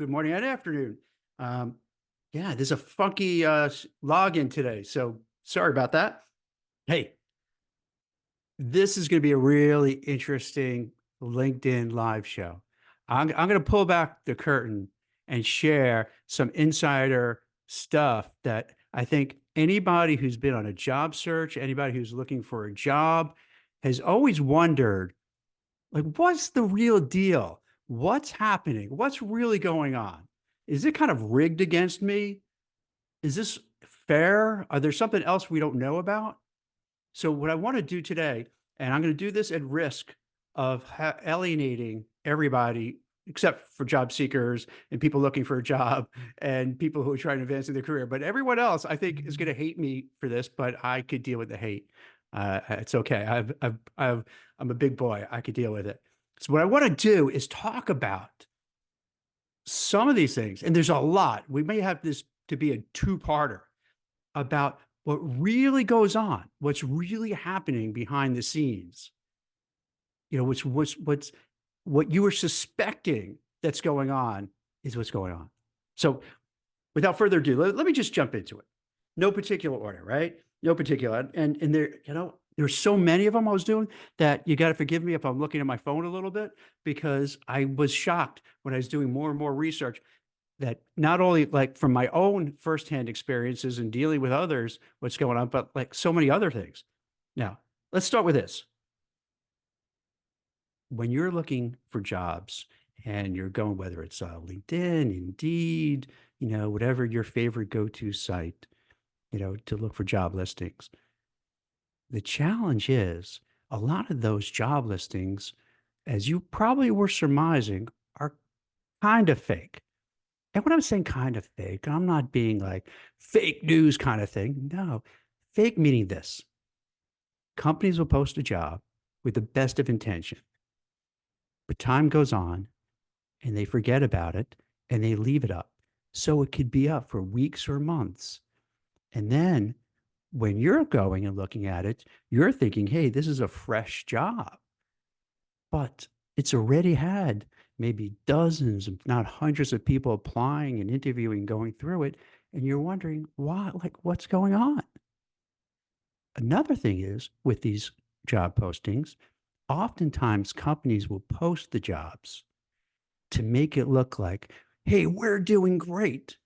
good morning and afternoon. Um, yeah, there's a funky login today, so sorry about that. Hey, this is going to be a really interesting LinkedIn live show. I'm going to pull back the curtain and share some insider stuff that I think anybody who's been on a job search, anybody who's looking for a job, has always wondered, like, what's the real deal? What's happening? What's really going on? Is it kind of rigged against me? Is this fair? Are there something else we don't know about? So what I want to do today, and I'm going to do this at risk of alienating everybody except for job seekers and people looking for a job and people who are trying to advance in their career. But everyone else, I think, is going to hate me for this, but I could deal with the hate. It's okay. I'm a big boy. I could deal with it. So what I want to do is talk about some of these things, and there's a lot. We may have this to be a two-parter about what really goes on, what's really happening behind the scenes. You know, what you were suspecting that's going on is what's going on. So without further ado, let me just jump into it. No particular order, right? No particular. And there, there's so many of them I was doing that you got to forgive me if I'm looking at my phone a little bit, because I was shocked when I was doing more and more research that not only like from my own firsthand experiences and dealing with others, what's going on, but like so many other things. Now, let's start with this. When you're looking for jobs and you're going, whether it's LinkedIn, Indeed, whatever your favorite go-to site, to look for job listings, the challenge is a lot of those job listings, as you probably were surmising, are kind of fake. And when I'm saying kind of fake, I'm not being like fake news kind of thing. No, fake meaning this. Companies will post a job with the best of intention, but time goes on and they forget about it and they leave it up. So it could be up for weeks or months. And then when you're going and looking at it, you're thinking, hey, this is a fresh job. But it's already had maybe dozens, if not hundreds of people applying and interviewing, going through it. And you're wondering why, like, what's going on? Another thing is with these job postings, oftentimes companies will post the jobs to make it look like, hey, we're doing great.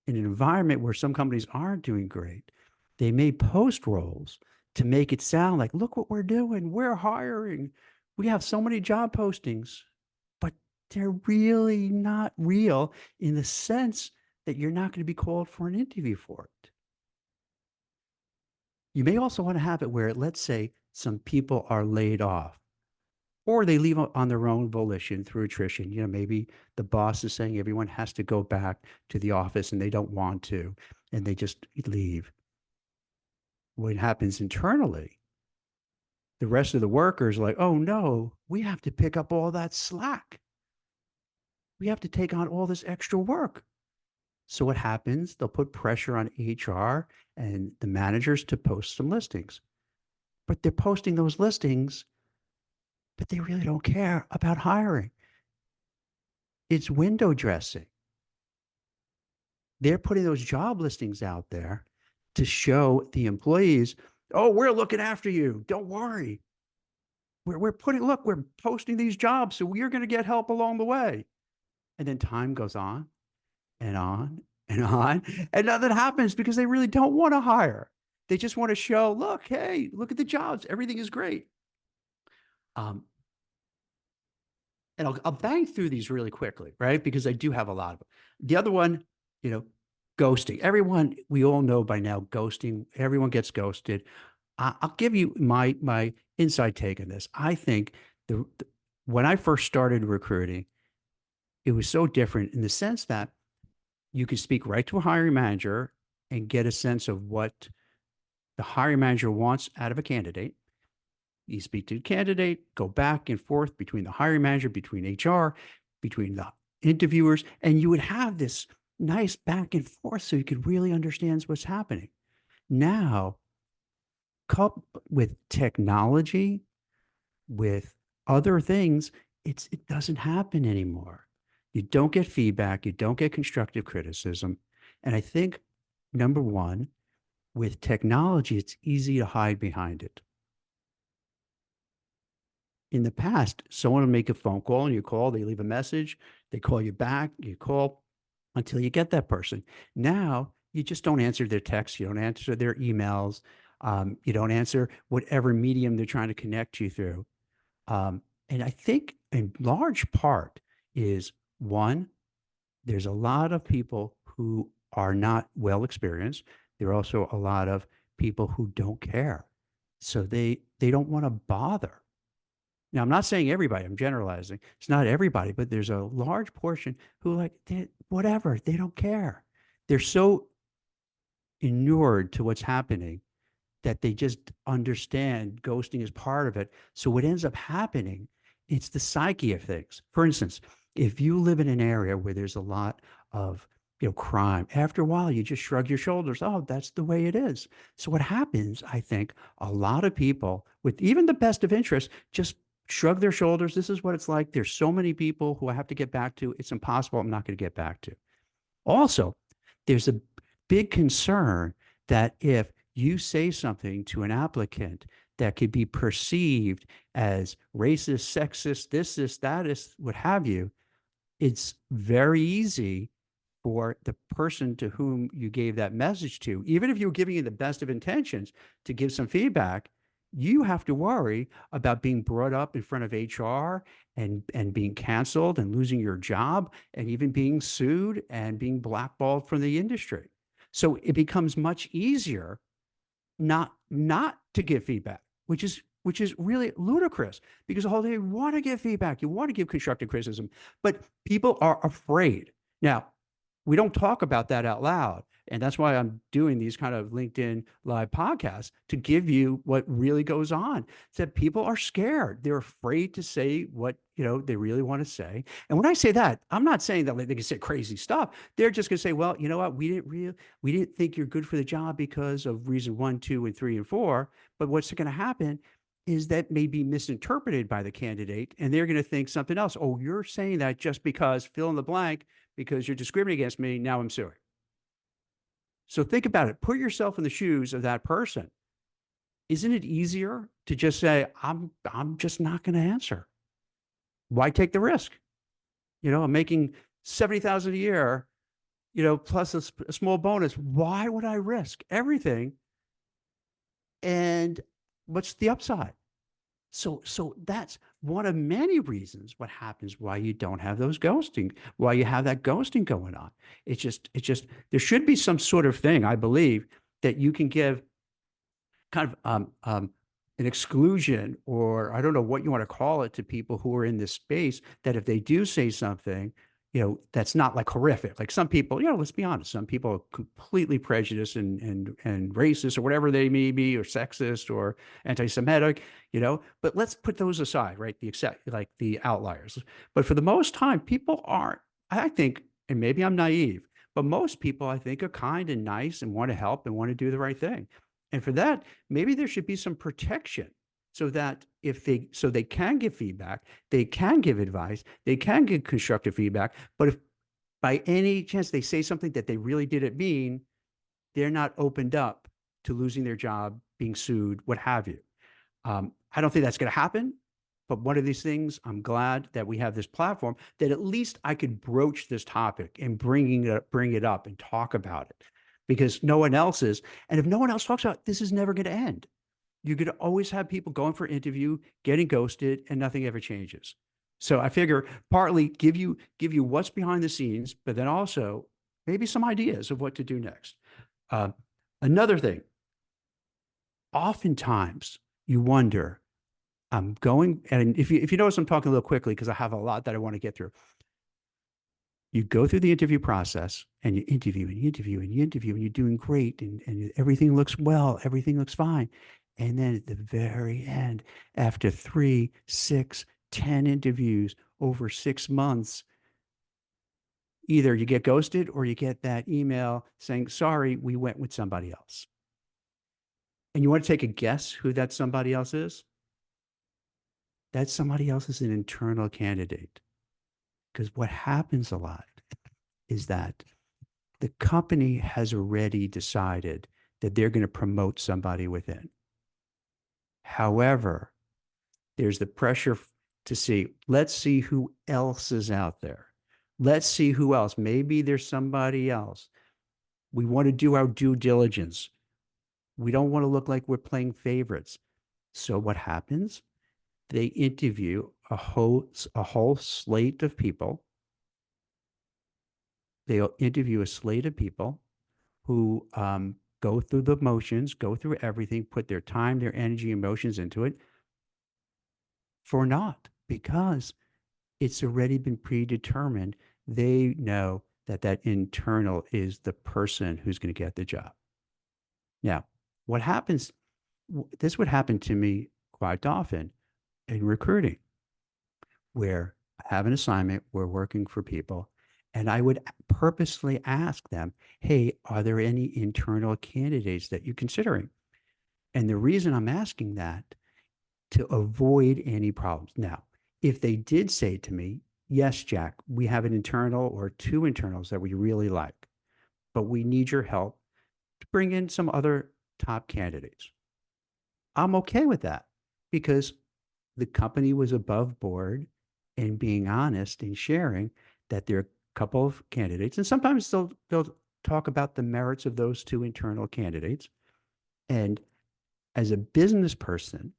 In an environment where some companies aren't doing great, they may post roles to make it sound like, look what we're doing. We're hiring. We have so many job postings, but they're really not real in the sense that you're not going to be called for an interview for it. You may also want to have it where, let's say, some people are laid off or they leave on their own volition through attrition. Maybe the boss is saying everyone has to go back to the office and they don't want to, and they just leave. What happens internally, the rest of the workers are like, oh no, we have to pick up all that slack. We have to take on all this extra work. So what happens? They'll put pressure on HR and the managers to post some listings. But they're posting those listings, but they really don't care about hiring. It's window dressing. They're putting those job listings out there to show the employees, oh, we're looking after you. Don't worry. We're posting these jobs, so we're going to get help along the way. And then time goes on and on and on, and nothing happens because they really don't want to hire. They just want to show, look, hey, look at the jobs. Everything is great. Um, and I'll bang through these really quickly, right? Because I do have a lot of them. The other one, you know, ghosting. Everyone, we all know by now, ghosting. Everyone gets ghosted. I'll give you my inside take on this. I think when I first started recruiting, it was so different in the sense that you could speak right to a hiring manager and get a sense of what the hiring manager wants out of a candidate. You speak to the candidate, go back and forth between the hiring manager, between HR, between the interviewers, and you would have this nice back and forth so you could really understand what's happening. Now, coupled with technology, with other things, it doesn't happen anymore. You don't get feedback. You don't get constructive criticism. And I think, number one, with technology, it's easy to hide behind it. In the past, someone would make a phone call and you call, they leave a message, they call you back, you call until you get that person. Now, you just don't answer their texts, you don't answer their emails, you don't answer whatever medium they're trying to connect you through. And I think in large part is one, there's a lot of people who are not well experienced. There are also a lot of people who don't care. So they don't want to bother. Now, I'm not saying everybody, I'm generalizing. It's not everybody, but there's a large portion who like whatever, they don't care. They're so inured to what's happening that they just understand ghosting is part of it. So what ends up happening, it's the psyche of things. For instance, if you live in an area where there's a lot of crime, after a while you just shrug your shoulders. Oh, that's the way it is. So what happens, I think, a lot of people with even the best of interest just shrug their shoulders. This is what it's like. There's so many people who I have to get back to. It's impossible. I'm not going to get back to. Also, there's a big concern that if you say something to an applicant that could be perceived as racist, sexist, this, that is, what have you, it's very easy for the person to whom you gave that message to, even if you're giving you the best of intentions to give some feedback, you have to worry about being brought up in front of HR and being canceled and losing your job and even being sued and being blackballed from the industry. So it becomes much easier not to give feedback, which is really ludicrous because the whole day you want to give feedback, you want to give constructive criticism, but people are afraid. Now, we don't talk about that out loud. And that's why I'm doing these kind of LinkedIn live podcasts to give you what really goes on. It's that people are scared. They're afraid to say what, they really want to say. And when I say that, I'm not saying that they can say crazy stuff. They're just going to say, well, you know what? We didn't think you're good for the job because of reason 1, 2, and 3, and 4. But what's going to happen is that may be misinterpreted by the candidate and they're going to think something else. Oh, you're saying that just because fill in the blank, because you're discriminating against me. Now I'm suing. So think about it. Put yourself in the shoes of that person. Isn't it easier to just say, I'm just not going to answer? Why take the risk? I'm making 70,000 a year, plus a small bonus. Why would I risk everything? And what's the upside? So that's one of many reasons what happens why you don't have those ghosting, why you have that ghosting going on. It's just there should be some sort of thing, I believe, that you can give kind of an exclusion, or I don't know what you want to call it, to people who are in this space, that if they do say something, that's not like horrific. Like some people, let's be honest, some people are completely prejudiced and racist or whatever they may be, or sexist or anti-Semitic, but let's put those aside, right? Like the outliers. But for the most time, people aren't, I think, and maybe I'm naive, but most people I think are kind and nice and want to help and want to do the right thing. And for that, maybe there should be some protection so that so they can give feedback, they can give advice, they can give constructive feedback. But if by any chance they say something that they really didn't mean, they're not opened up to losing their job, being sued, what have you. I don't think that's going to happen. But one of these things, I'm glad that we have this platform that at least I could broach this topic and bring it up and talk about it, because no one else is. And if no one else talks about it, this is never going to end. You could always have people going for interview, getting ghosted, and nothing ever changes. So I figure partly give you what's behind the scenes, but then also maybe some ideas of what to do next. Another thing, oftentimes you wonder, I'm going, and if you notice, I'm talking a little quickly because I have a lot that I want to get through. You go through the interview process and you interview and you interview and you interview and you're doing great and everything looks well, everything looks fine. And then at the very end, after 3, 6, 10 interviews over 6 months, either you get ghosted or you get that email saying, sorry, we went with somebody else. And you want to take a guess who that somebody else is? That somebody else is an internal candidate. Because what happens a lot is that the company has already decided that they're going to promote somebody within. However, there's the pressure to see, let's see who else is out there. Let's see who else. Maybe there's somebody else. We want to do our due diligence. We don't want to look like we're playing favorites. So what happens? They interview a whole slate of people. They'll interview a slate of people who go through the motions, go through everything, put their time, their energy, emotions into it for naught because it's already been predetermined. They know that that internal is the person who's going to get the job. Now, what happens, this would happen to me quite often in recruiting, where I have an assignment, we're working for people, and I would purposely ask them, hey, are there any internal candidates that you're considering? And the reason I'm asking that to avoid any problems. Now, if they did say to me, yes, Jack, we have an internal or two internals that we really like, but we need your help to bring in some other top candidates. I'm okay with that because the company was above board and being honest and sharing that there are a couple of candidates. And sometimes they'll talk about the merits of those two internal candidates. And as a business person,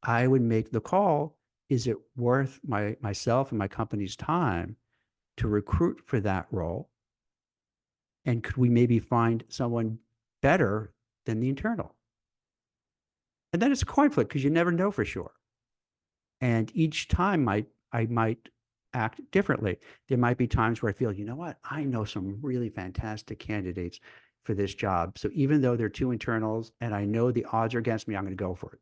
I would make the call. Is it worth myself and my company's time to recruit for that role? And could we maybe find someone better than the internal? And then it's a coin flip because you never know for sure. And each time I might act differently. There might be times where I feel, you know what, I know some really fantastic candidates for this job. So even though they're two internals and I know the odds are against me, I'm going to go for it.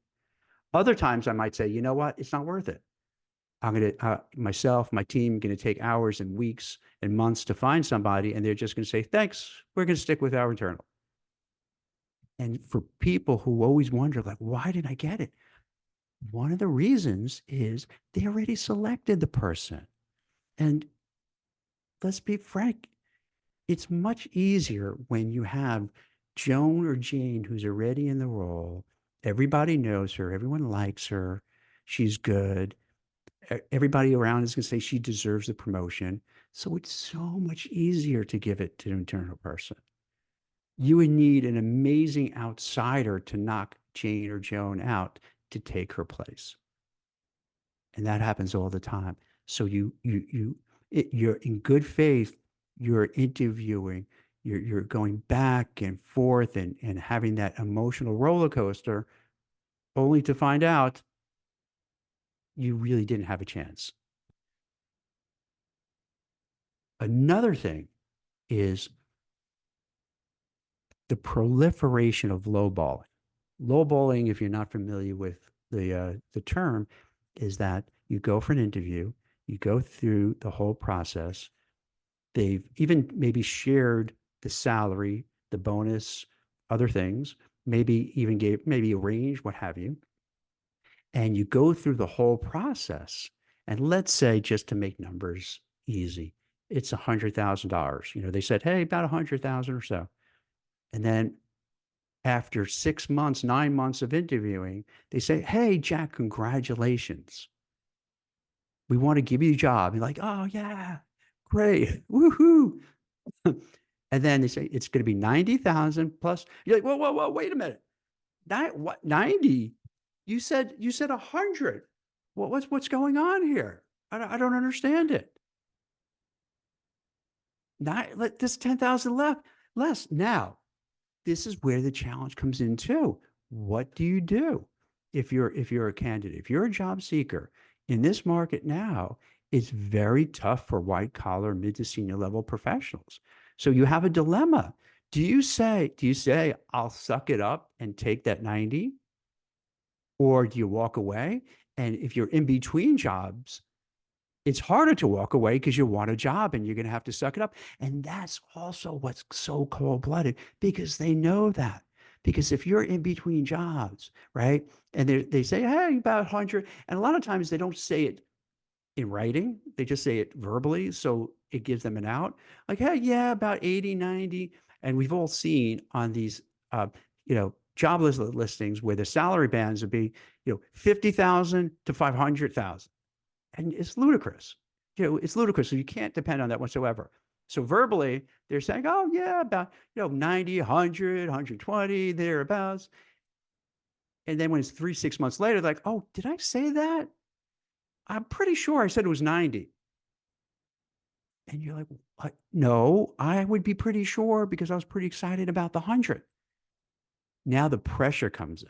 Other times I might say, you know what, it's not worth it. I'm going to, myself, my team, going to take hours and weeks and months to find somebody. And they're just going to say, thanks, we're going to stick with our internal. And for people who always wonder, like, why did I get it? One of the reasons is they already selected the person. And let's be frank, it's much easier when you have Joan or Jane who's already in the role. Everybody knows her, everyone likes her, she's good. Everybody around is going to say she deserves the promotion. So it's so much easier to give it to an internal person. You would need an amazing outsider to knock Jane or Joan out to take her place. And that happens all the time. So you're in good faith, you're interviewing, you're going back and forth and having that emotional roller coaster, only to find out you really didn't have a chance. Another thing is the proliferation of lowballing. Lowballing, if you're not familiar with the term, is that you go for an interview, you go through the whole process. They've even maybe shared the salary, the bonus, other things, maybe even gave maybe a range, what have you. And you go through the whole process. And let's say, just to make numbers easy, it's $100,000. They said, hey, about 100,000 or so. And then after 6 months, 9 months of interviewing, they say, hey, Jack, congratulations. We want to give you a job. You're like, oh, yeah, great. Woohoo. And then they say, it's going to be 90,000 plus. You're like, whoa, whoa, whoa, wait a minute. What, 90? You said 100. What's going on here? I don't understand it. Let this 10,000 less. Now, this is where the challenge comes in too. What do you do if you're a candidate, if you're a job seeker in this market now? It's very tough for white collar, mid to senior level professionals. So you have a dilemma. Do you say I'll suck it up and take that 90, or do you walk away? And if you're in between jobs, it's harder to walk away because you want a job and you're going to have to suck it up. And that's also what's so cold blooded, because they know that. Because if you're in between jobs, right, and they say, hey, about 100, and a lot of times they don't say it in writing. They just say it verbally. So it gives them an out. Like, hey, yeah, about 80, 90. And we've all seen on these, job listings where the salary bands would be, 50,000 to 500,000. And it's ludicrous. It's ludicrous. So you can't depend on that whatsoever. So verbally, they're saying, oh, yeah, about, 90, 100, 120, thereabouts. And then when it's 3, 6 months later, they're like, oh, did I say that? I'm pretty sure I said it was 90. And you're like, what? No, I would be pretty sure because I was pretty excited about the 100. Now the pressure comes in.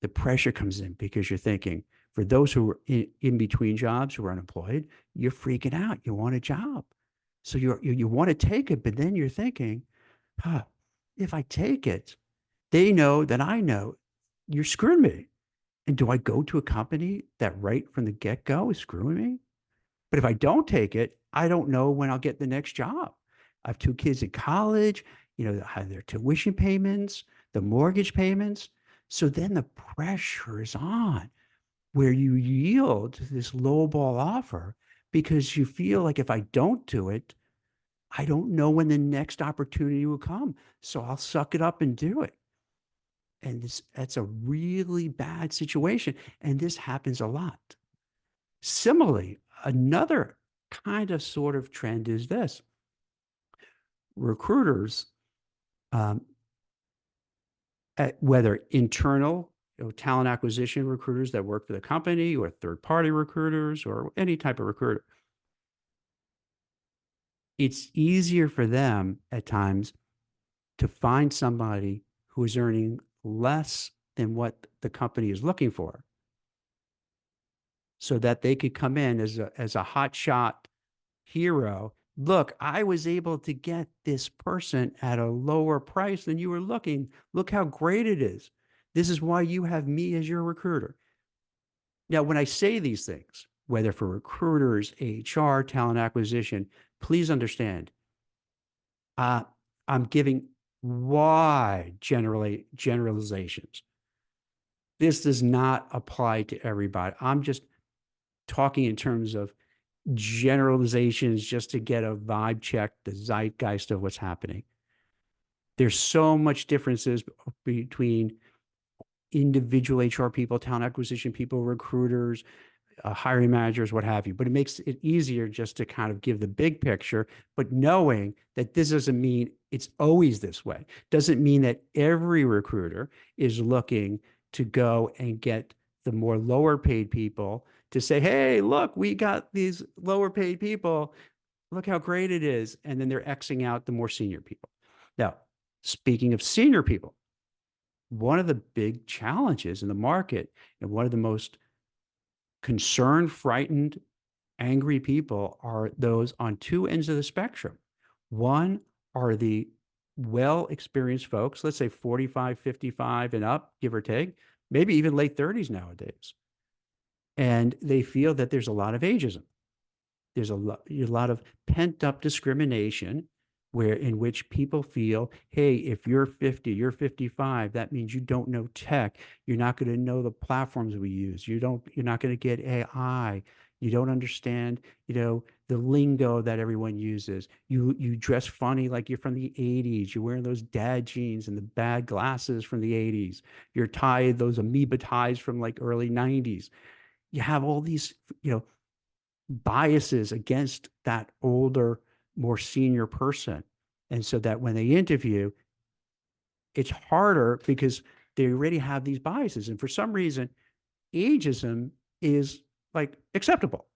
The pressure comes in because you're thinking, for those who are in between jobs, who are unemployed, you're freaking out. You want a job. So you want to take it, but then you're thinking, huh, if I take it, they know that I know you're screwing me. And do I go to a company that right from the get-go is screwing me? But if I don't take it, I don't know when I'll get the next job. I have 2 kids in college, have their tuition payments, the mortgage payments. So then the pressure is on where you yield to this lowball offer because you feel like if I don't do it, I don't know when the next opportunity will come. So I'll suck it up and do it. And that's a really bad situation. And this happens a lot. Similarly, another kind of sort of trend is this: recruiters, um, whether internal, talent acquisition recruiters that work for the company or third party recruiters or any type of recruiter, it's easier for them at times to find somebody who is earning less than what the company is looking for so that they could come in as a hot shot hero. Look, I was able to get this person at a lower price than you were looking. Look how great it is. This is why you have me as your recruiter. Now, when I say these things, whether for recruiters, HR, talent acquisition, please understand, uh, I'm giving wide generalizations. This does not apply to everybody. I'm just talking in terms of generalizations just to get a vibe check, the zeitgeist of what's happening. There's so much differences between individual HR people, talent acquisition people, recruiters, hiring managers, what have you. But it makes it easier just to kind of give the big picture, but knowing that this doesn't mean it's always this way. Doesn't mean that every recruiter is looking to go and get the more lower paid people to say, hey, look, we got these lower paid people. Look how great it is. And then they're Xing out the more senior people. Now, speaking of senior people, one of the big challenges in the market and one of the most concerned, frightened, angry people are those on 2 ends of the spectrum. One are the well experienced folks, let's say 45, 55 and up, give or take, maybe even late 30s nowadays. And they feel that there's a lot of ageism. There's a lot of pent up discrimination where in which people feel, hey, if you're 50, you're 55, that means you don't know tech. You're not going to know the platforms we use. You're not going to get AI. You don't understand, the lingo that everyone uses. You dress funny like you're from the 80s. You're wearing those dad jeans and the bad glasses from the 80s. You're tied those amoeba ties from like early 90s. You have all these, biases against that older, more senior person. And so that when they interview, it's harder because they already have these biases. And for some reason, ageism is like acceptable.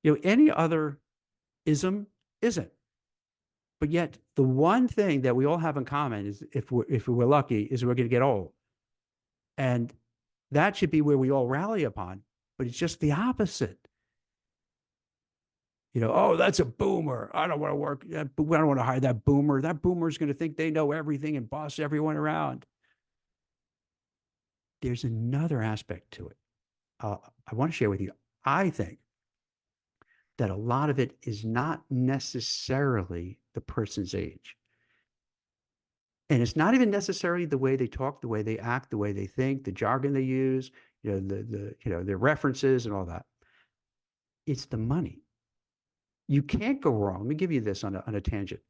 Any other ism isn't. But yet the one thing that we all have in common is if we're lucky, is we're going to get old. And that should be where we all rally upon, but it's just the opposite. Oh, that's a boomer. I don't want to work. I don't want to hire that boomer. That boomer is going to think they know everything and boss everyone around. There's another aspect to it. I want to share with you. I think that a lot of it is not necessarily the person's age. And it's not even necessarily the way they talk, the way they act, the way they think, the jargon they use, their references and all that. It's the money. You can't go wrong. Let me give you this on a tangent.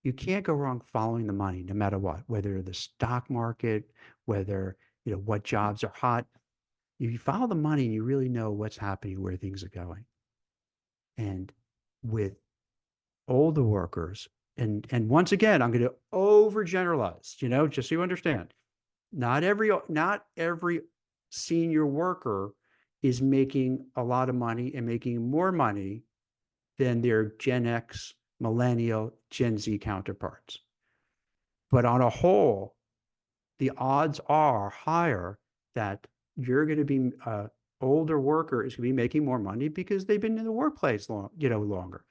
You can't go wrong following the money, no matter what, whether the stock market, whether, what jobs are hot. If you follow the money and you really know what's happening, where things are going. And with older workers, and once again, I'm going to overgeneralize, just so you understand. Not every senior worker is making a lot of money and making more money than their Gen X, millennial, Gen Z counterparts. But on a whole, the odds are higher that you're going to be older worker is going to be making more money because they've been in the workplace longer.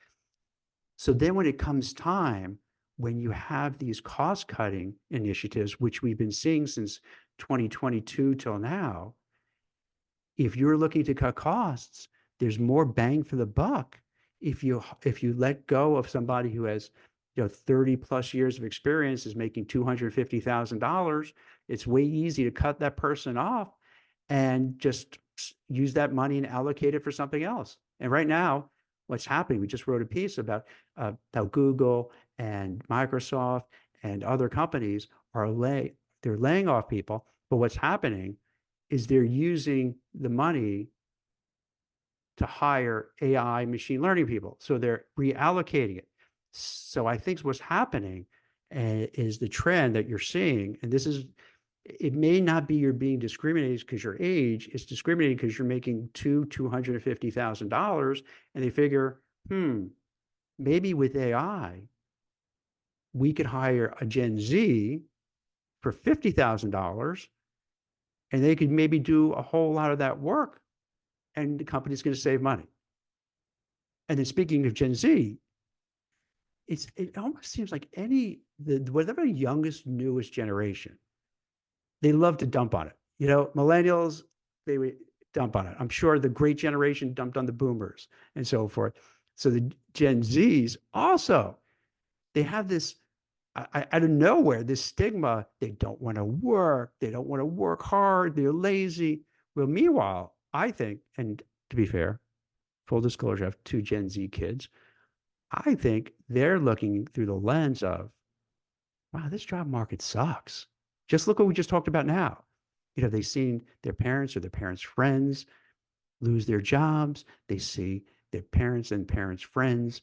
So then when it comes time, when you have these cost cutting initiatives, which we've been seeing since 2022 till now, if you're looking to cut costs, there's more bang for the buck if you let go of somebody who has 30 plus years of experience is making $250,000. It's way easy to cut that person off and just use that money and allocate it for something else. And right now, what's happening, we just wrote a piece about how Google and Microsoft and other companies they're laying off people. But what's happening is they're using the money to hire AI machine learning people. So they're reallocating it. So I think what's happening is the trend that you're seeing, and it may not be you're being discriminated because your age, it's discriminating because you're making $250,000, and they figure, maybe with AI, we could hire a Gen Z for $50,000, and they could maybe do a whole lot of that work, and the company's going to save money. And then speaking of Gen Z, it almost seems like whatever youngest, newest generation, they love to dump on it. Millennials, they would dump on it. I'm sure the great generation dumped on the boomers and so forth. So the Gen Zs also, they have this, out of nowhere, this stigma. They don't want to work. They don't want to work hard. They're lazy. Well, meanwhile, I think, and to be fair, full disclosure, I have two Gen Z kids. I think they're looking through the lens of, wow, this job market sucks. Just look what we just talked about now. They've seen their parents or their parents' friends lose their jobs. They see their parents and parents' friends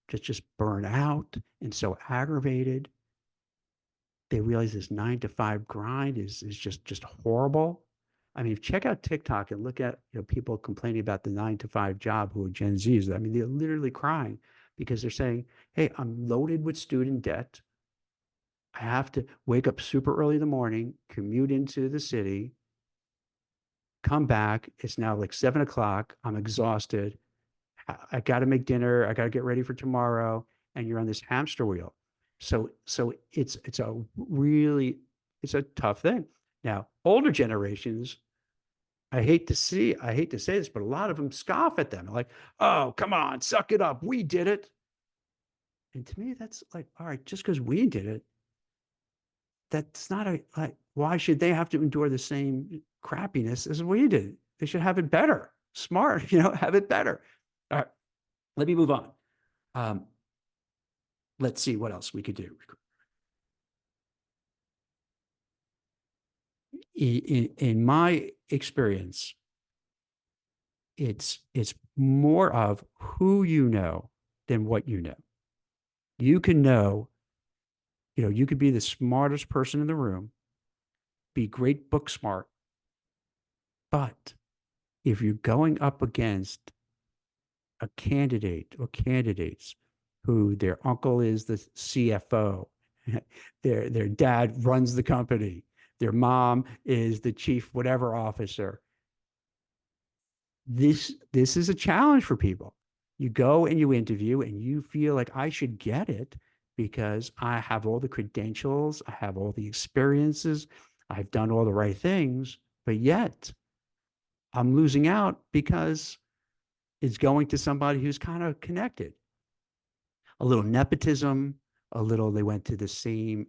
just burn out and so aggravated. They realize this 9 to 5 grind is just horrible. I mean, check out TikTok and look at people complaining about the 9 to 5 job who are Gen Zs. I mean, they're literally crying because they're saying, "Hey, I'm loaded with student debt. I have to wake up super early in the morning, commute into the city, come back. It's now like 7 o'clock. I'm exhausted. I got to make dinner. I got to get ready for tomorrow." And you're on this hamster wheel. So it's a tough thing. Now, older generations, I hate to say this, but a lot of them scoff at them. Like, "Oh, come on, suck it up. We did it." And to me, that's like, all right, just because we did it, that's not like, why should they have to endure the same crappiness as we did? They should have it better, smart, have it better. All right, let me move on. Um, let's see what else we could do. In my experience, it's more of who you know than what you know. You can know, you could be the smartest person in the room, be great book smart, but if you're going up against a candidate or candidates who their uncle is the CFO, their dad runs the company, their mom is the chief whatever officer, this is a challenge for people. You go and you interview and you feel like, I should get it because I have all the credentials, I have all the experiences, I've done all the right things, but yet I'm losing out because it's going to somebody who's kind of connected. A little nepotism, a little they went to the same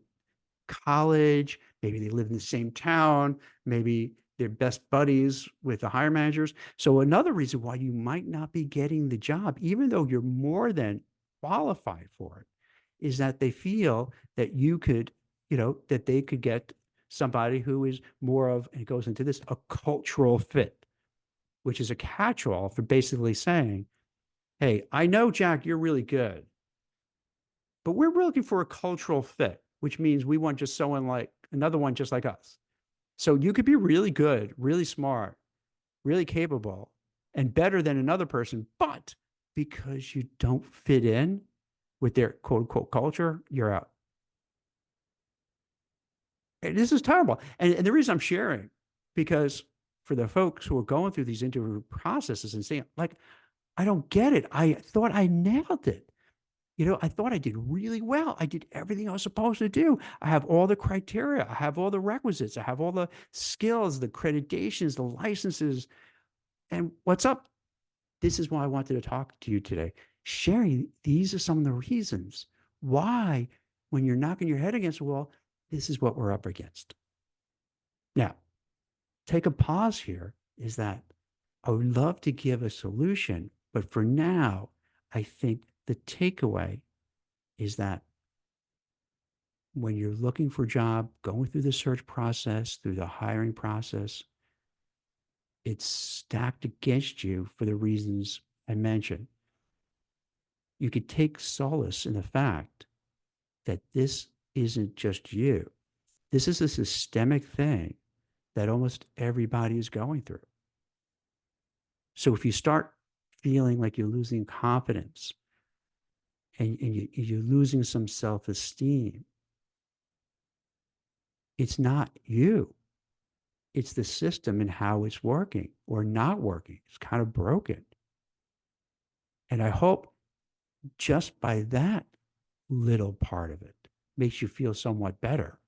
college, maybe they live in the same town, maybe they're best buddies with the hire managers. So another reason why you might not be getting the job, even though you're more than qualified for it, is that they feel that you could, that they could get somebody who is more of, and it goes into this, a cultural fit, which is a catch-all for basically saying, hey, I know, Jack, you're really good, but we're looking for a cultural fit, which means we want just someone like another one just like us. So you could be really good, really smart, really capable, and better than another person, but because you don't fit in with their quote unquote culture, you're out. And this is terrible. And the reason I'm sharing, because for the folks who are going through these interview processes and saying, like, I don't get it. I thought I nailed it. I thought I did really well. I did everything I was supposed to do. I have all the criteria. I have all the requisites. I have all the skills, the accreditations, the licenses. And what's up? This is why I wanted to talk to you today. Sharing, these are some of the reasons why, when you're knocking your head against the wall, this is what we're up against. Now, take a pause here, is that I would love to give a solution, but for now, I think the takeaway is that when you're looking for a job, going through the search process, through the hiring process, it's stacked against you for the reasons I mentioned. You could take solace in the fact that this isn't just you. This is a systemic thing that almost everybody is going through. So if you start feeling like you're losing confidence and you're losing some self-esteem, it's not you. It's the system and how it's working or not working. It's kind of broken. And I hope just by that little part of it makes you feel somewhat better,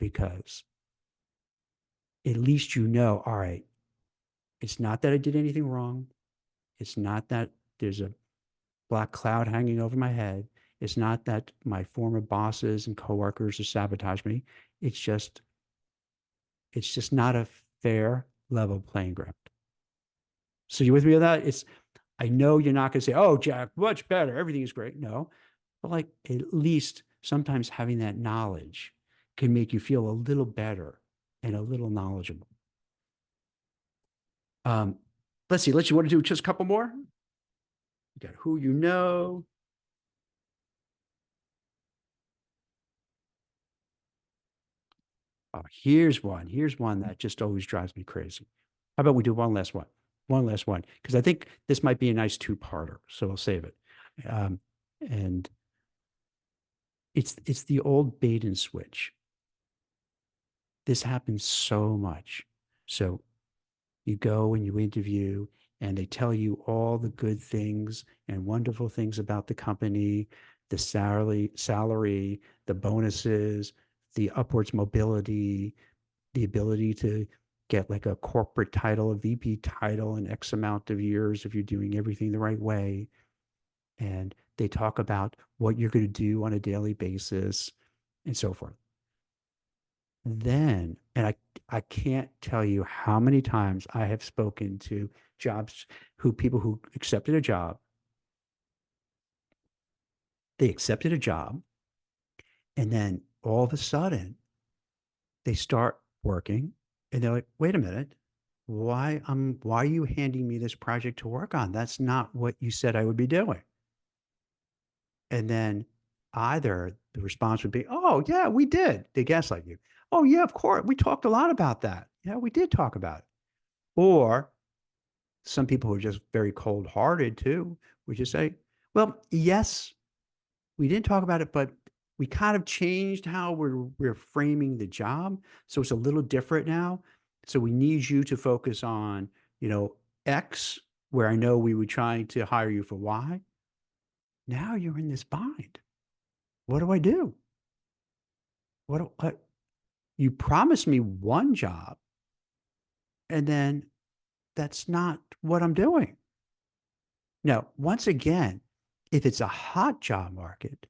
because at least all right, it's not that I did anything wrong. It's not that there's a black cloud hanging over my head. It's not that my former bosses and coworkers are sabotaging me. It's just not a fair level playing ground. So you with me on that? I know you're not going to say, "Oh, Jack, much better. Everything is great." No, but like at least sometimes having that knowledge can make you feel a little better and a little knowledgeable. Um, let's see. You want to do just a couple more? You got who you know. Oh, here's one. Here's one that just always drives me crazy. How about we do one last one? One last one, because I think this might be a nice two-parter. So we'll save it. And it's the old bait and switch. This happens so much. So you go and you interview, and they tell you all the good things and wonderful things about the company, the salary, the bonuses, the upwards mobility, the ability to get like a corporate title, a VP title in X amount of years if you're doing everything the right way. And they talk about what you're going to do on a daily basis and so forth. Then, and I can't tell you how many times I have spoken to people who accepted a job. They accepted a job, and then all of a sudden they start working, and they're like, wait a minute, why are you handing me this project to work on? That's not what you said I would be doing. And then either the response would be, oh yeah, we did. They gaslight you. Oh yeah, of course. We talked a lot about that. Yeah, we did talk about it. Or some people who are just very cold hearted too would just say, well, yes, we didn't talk about it, but we kind of changed how we're framing the job. So it's a little different now. So we need you to focus on, X, where I know we were trying to hire you for Y. Now you're in this bind. What do I do? What you promised me one job, and then that's not what I'm doing. Now, once again, if it's a hot job market,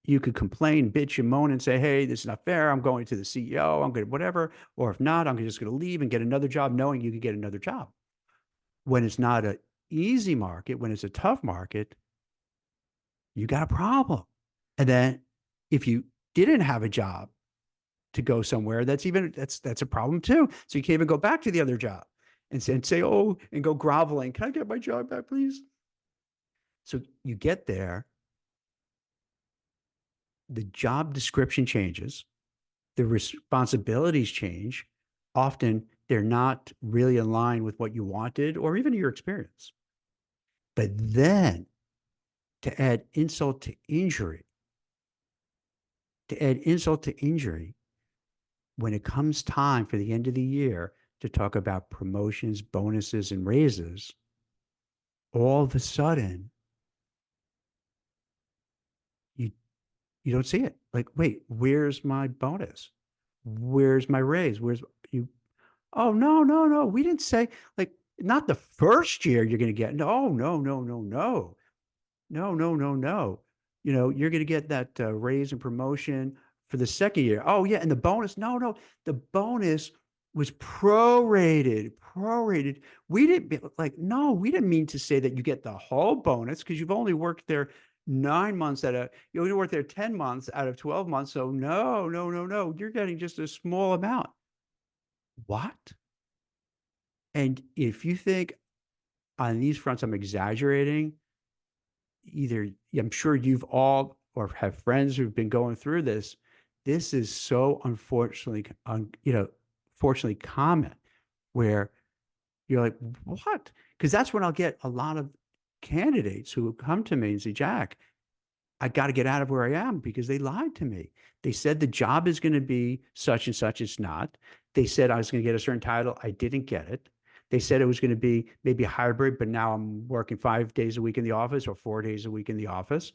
You could complain, bitch, and moan and say, hey, this is not fair. I'm going to the CEO. I'm going to whatever. Or if not, I'm just going to leave and get another job, knowing you can get another job. When it's not an easy market, when it's a tough market, you got a problem. And then if you didn't have a job to go somewhere, that's a problem too. So you can't even go back to the other job and say, oh, and go groveling. Can I get my job back, please? So you get there, the job description changes, the responsibilities change. Often they're not really aligned with what you wanted or even your experience. But then to add insult to injury, to add insult to injury, when it comes time for the end of the year to talk about promotions, bonuses, and raises, all of a sudden you you don't see it. Like, wait, where's my bonus? Where's my raise? Where's you? Oh, no, no, no. We didn't say, like, not the first year you're going to get. No, no, no, no, no. No, no, no, no. You're going to get that raise and promotion for the second year. Oh, yeah. And the bonus. No, no. The bonus was prorated, prorated. We didn't like, no, we didn't mean to say that you get the whole bonus because you've only worked there 9 months you only worked there 10 months out of 12 months. So no, no, no, no. You're getting just a small amount. What? And if you think on these fronts I'm exaggerating, either I'm sure you've all or have friends who've been going through this. This is so unfortunately, fortunately common where you're like, what? Because that's when I'll get a lot of candidates who come to me and say, Jack, I got to get out of where I am because they lied to me. They said the job is going to be such and such. It's not. They said I was going to get a certain title. I didn't get it. They said it was going to be maybe hybrid, but now I'm working 5 days a week in the office or 4 days a week in the office.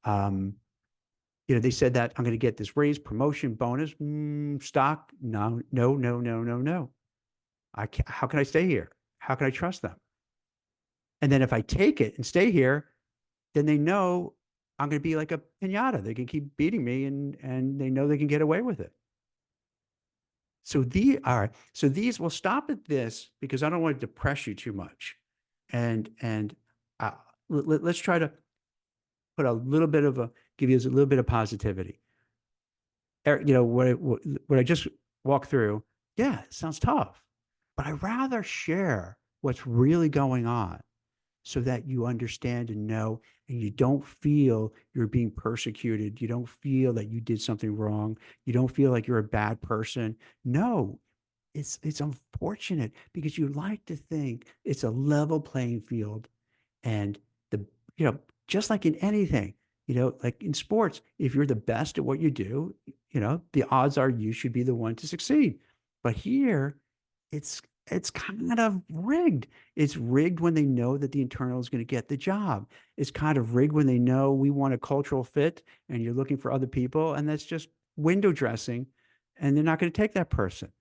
Um, they said that I'm going to get this raise, promotion, bonus, stock. No, no, no, no, no, no. How can I stay here? How can I trust them? And then if I take it and stay here, then they know I'm going to be like a pinata. They can keep beating me and they know they can get away with it. All right. So these will stop at this because I don't want to depress you too much. And uh, let's try to put a little bit of give you a little bit of positivity. What I just walked through, yeah, it sounds tough, but I'd rather share what's really going on so that you understand and know, and you don't feel you're being persecuted. You don't feel that you did something wrong. You don't feel like you're a bad person. No, it's unfortunate because you like to think it's a level playing field, and the you know just like in anything, like in sports, if you're the best at what you do, the odds are you should be the one to succeed. But here, it's it's kind of rigged. It's rigged when they know that the internal is going to get the job. It's kind of rigged when they know we want a cultural fit and you're looking for other people, and that's just window dressing, and they're not going to take that person.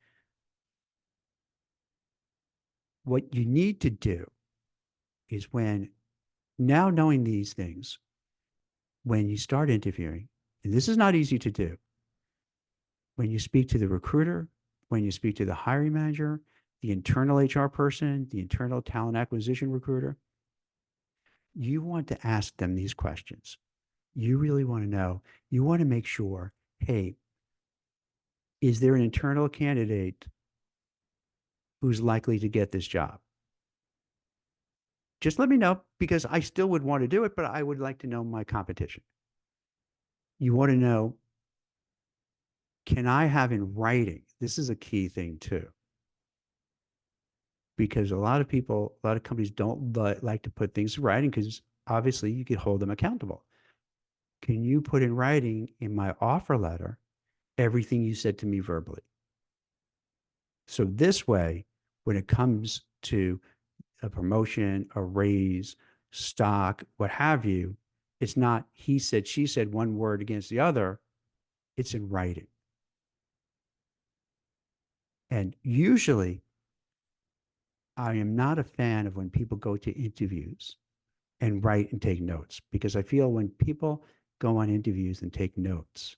What you need to do is now knowing these things, when you start interviewing, and this is not easy to do, when you speak to the recruiter, when you speak to the hiring manager, the internal HR person, the internal talent acquisition recruiter, you want to ask them these questions. You really want to know, you want to make sure, hey, is there an internal candidate who's likely to get this job? Just let me know because I still would want to do it, but I would like to know my competition. You want to know, can I have in writing? This is a key thing too, because a lot of people, a lot of companies don't like to put things in writing because obviously you could hold them accountable. Can you put in writing in my offer letter everything you said to me verbally? So this way, when it comes to a promotion, a raise, stock, what have you, it's not he said, she said, one word against the other. It's in writing. And usually, I am not a fan of when people go to interviews and write and take notes because I feel when people go on interviews and take notes.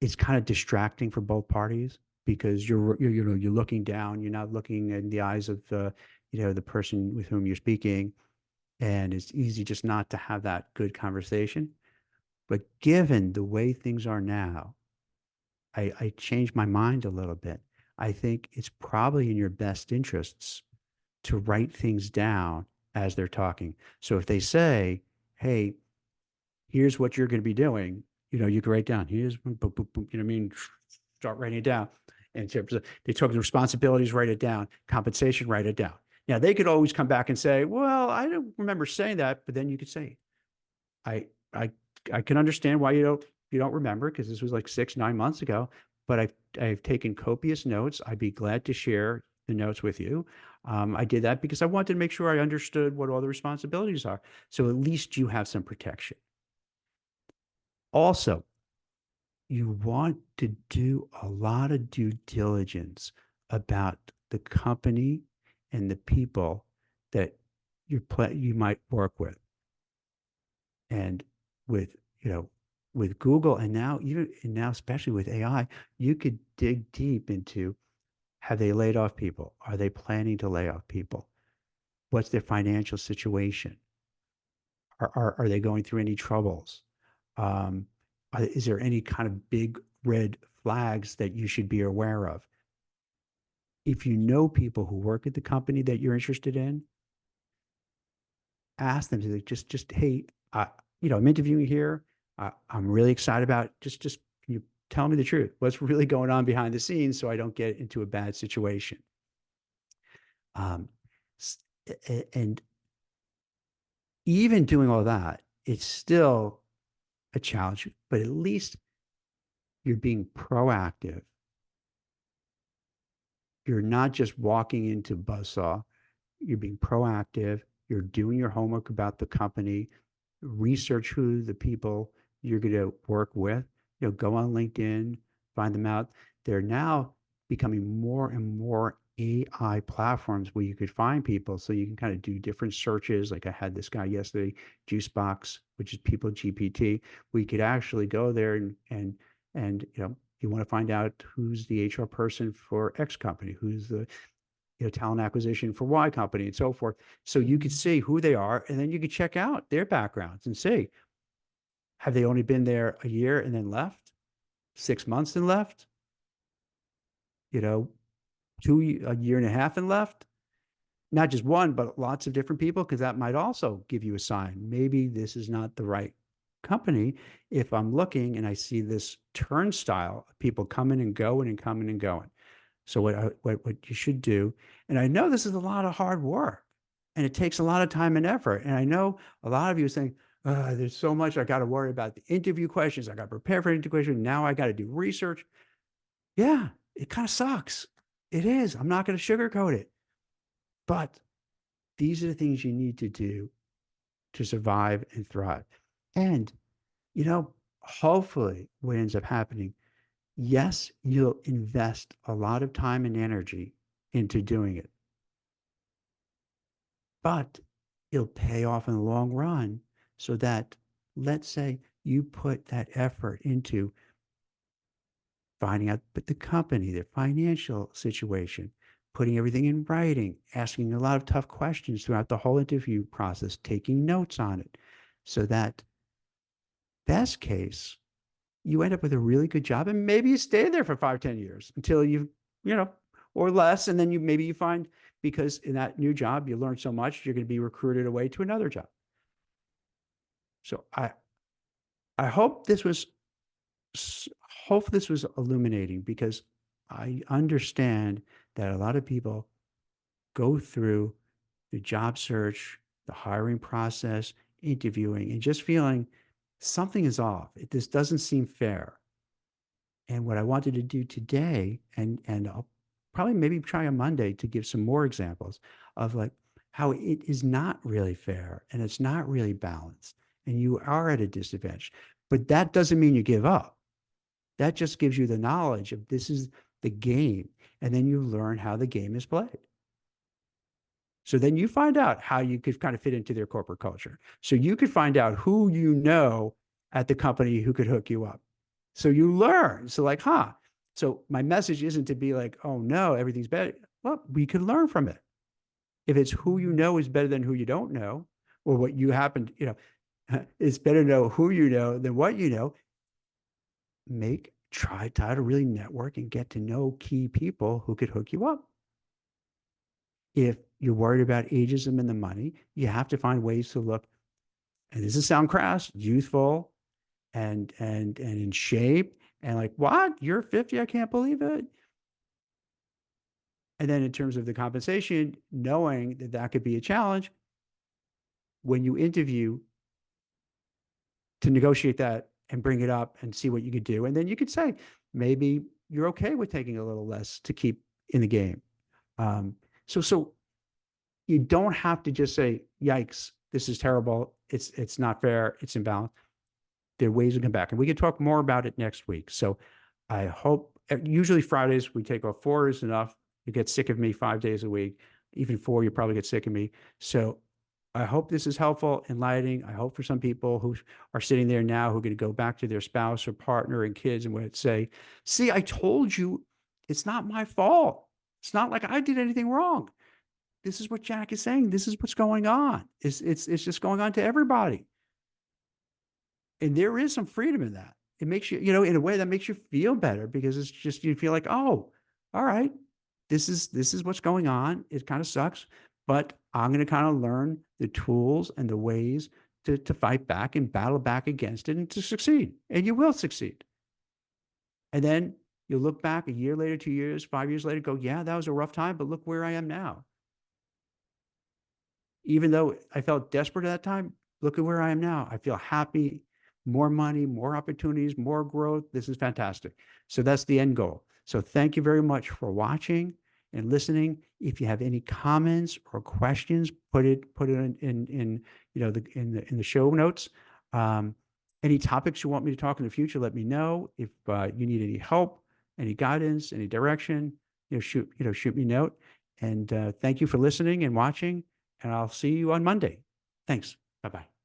It's kind of distracting for both parties because you're looking down, you're not looking in the eyes of the person with whom you're speaking, and it's easy just not to have that good conversation. But given the way things are now, I changed my mind a little bit. I think it's probably in your best interests to write things down as they're talking. So if they say, "Hey, here's what you're going to be doing," you can write down, here's, boom, boom, boom, boom, what I mean? Start writing it down. And so they took the responsibilities, write it down, compensation, write it down. Now they could always come back and say, well, I don't remember saying that, but then you could say, I, I, I can understand why you don't remember because this was like 6, 9 months ago, but I've taken copious notes. I'd be glad to share the notes with you. I did that because I wanted to make sure I understood what all the responsibilities are. So at least you have some protection. Also, you want to do a lot of due diligence about the company and the people that you might work with. And with, with Google and now especially with AI, you could dig deep into, have they laid off people? Are they planning to lay off people? What's their financial situation? Are they going through any troubles? Um, is there any kind of big red flags that you should be aware of? If you know people who work at the company that you're interested in, ask them to just hey, I'm interviewing here. I'm really excited about just can you tell me the truth? What's really going on behind the scenes so I don't get into a bad situation? Um, and even doing all that, it's still a challenge, but at least you're being proactive. You're not just walking into buzzsaw. You're being proactive. You're doing your homework about the company, research who the people you're going to work with. Go on LinkedIn, find them out. They're now becoming more and more AI platforms where you could find people. So you can kind of do different searches. Like I had this guy yesterday, Juicebox, which is People GPT. We could actually go there and you want to find out who's the HR person for X company, who's the talent acquisition for Y company and so forth. So you could see who they are, and then you could check out their backgrounds and see, have they only been there a year and then left, 6 months and left, you know, a year and a half and left, not just one, but lots of different people, because that might also give you a sign. Maybe this is not the right company if I'm looking and I see this turnstile of people coming and going and coming and going. So what you should do, and I know this is a lot of hard work, and it takes a lot of time and effort. And I know a lot of you are saying, "There's so much I got to worry about the interview questions. I got to prepare for interview questions. Now I got to do research." Yeah, it kind of sucks. It is. I'm not going to sugarcoat it, but these are the things you need to do to survive and thrive. And hopefully, what ends up happening, yes, you'll invest a lot of time and energy into doing it, but it'll pay off in the long run so that, let's say you put that effort into finding out the company, their financial situation, putting everything in writing, asking a lot of tough questions throughout the whole interview process, taking notes on it, so that best case, you end up with a really good job, and maybe you stay there for 5, 10 years until you know, or less. And then maybe you find, because in that new job, you learn so much, you're going to be recruited away to another job. So I hope this was illuminating, because I understand that a lot of people go through the job search, the hiring process, interviewing, and just feeling something is off. This doesn't seem fair. And what I wanted to do today, and I'll probably maybe try on Monday to give some more examples of like how it is not really fair and it's not really balanced and you are at a disadvantage. But that doesn't mean you give up. That just gives you the knowledge of this is the game. And then you learn how the game is played. So then you find out how you could kind of fit into their corporate culture. So you could find out who you know at the company who could hook you up. So you learn. So like, huh. So my message isn't to be like, oh no, everything's better. Well, we could learn from it. If it's who you know is better than who you don't know, or what you happen, it's better to know who you know than what you know. Try to really network and get to know key people who could hook you up. If you're worried about ageism and the money, you have to find ways to look, and this is sound crass, youthful and in shape, and like, what? You're 50? I can't believe it. And then in terms of the compensation, knowing that that could be a challenge when you interview, to negotiate that and bring it up and see what you could do. And then you could say, maybe you're okay with taking a little less to keep in the game. So you don't have to just say, yikes, this is terrible. It's not fair. It's imbalanced. There are ways to come back. And we can talk more about it next week. So I hope, usually Fridays we take off. 4 is enough. You get sick of me 5 days a week. Even 4, you probably get sick of me. So I hope this is helpful, enlightening. I hope for some people who are sitting there now who are going to go back to their spouse or partner and kids and would say, see, I told you it's not my fault. It's not like I did anything wrong. This is what Jack is saying. This is what's going on. It's just going on to everybody. And there is some freedom in that. It makes you, in a way that makes you feel better, because it's just, you feel like, oh, all right, this is what's going on. It kind of sucks, but I'm going to kind of learn the tools and the ways to fight back and battle back against it and to succeed. And you will succeed. And then you look back a year later, 2 years, 5 years later, go, yeah, that was a rough time, but look where I am now. Even though I felt desperate at that time, look at where I am now. I feel happy, more money, more opportunities, more growth. This is fantastic. So that's the end goal. So thank you very much for watching and listening. If you have any comments or questions, put it in the show notes. Any topics you want me to talk in the future, let me know. If you need any help, any guidance, any direction, shoot me a note. And thank you for listening and watching. And I'll see you on Monday. Thanks. Bye-bye.